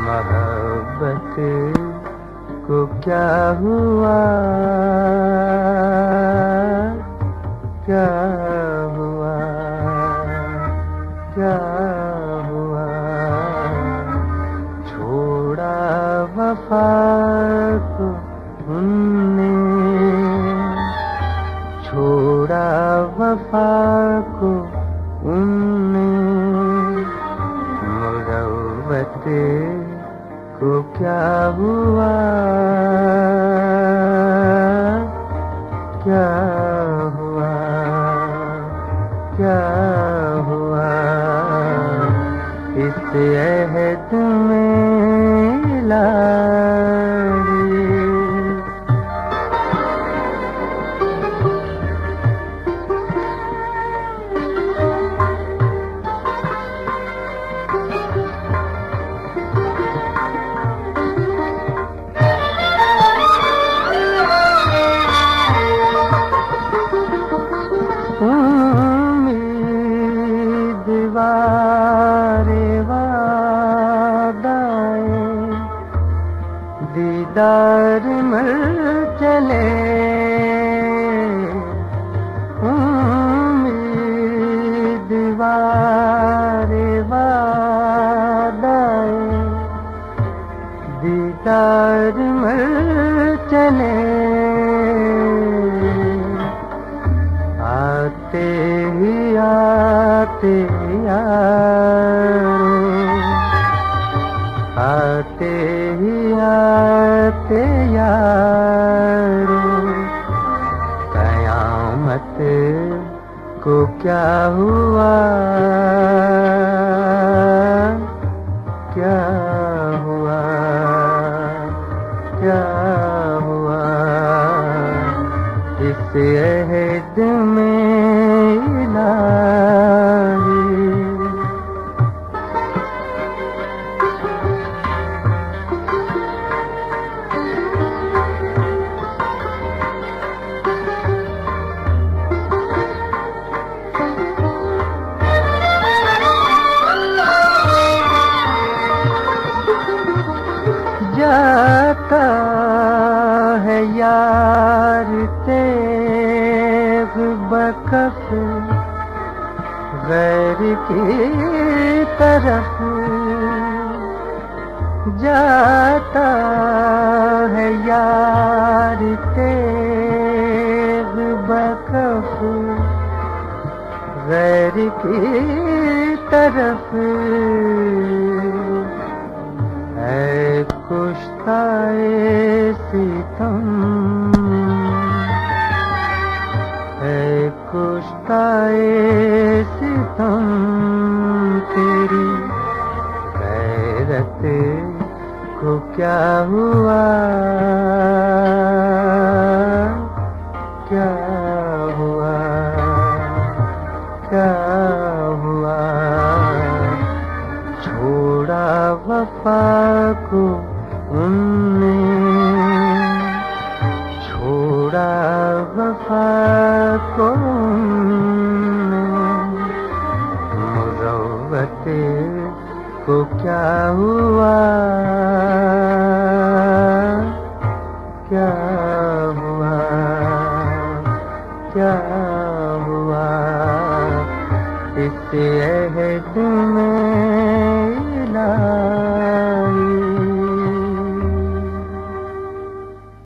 मोहब्बत को क्या हुआ, क्या हुआ, क्या हुआ। छोड़ा वफा को उनने, छोड़ा वफा को उनने। मुरव्वत को क्या हुआ, क्या हुआ, क्या हुआ। इस अहद में लाड़ी दीवारे वादाए दीदार मर चले। दीवारे वादाए दीदार मर चले। आते ही आते यारो, आते ही आते यारो। कयामत को क्या हुआ, क्या हुआ, क्या हुआ। इस अहद में इलाही जाता है यार तेग बकफ गैर की तरफ। जाता है यार तेग बकफ गैर की तरफ। है कुश्ताए सितम, है कुश्ताए सितम। तेरी गैरत को क्या हुआ, क्या हुआ, क्या हुआ। छोड़ा वफा को उनने, छोड़ा वफा को उनने। मुरव्वत को क्या हुआ, क्या हुआ, क्या हुआ। इस अहद में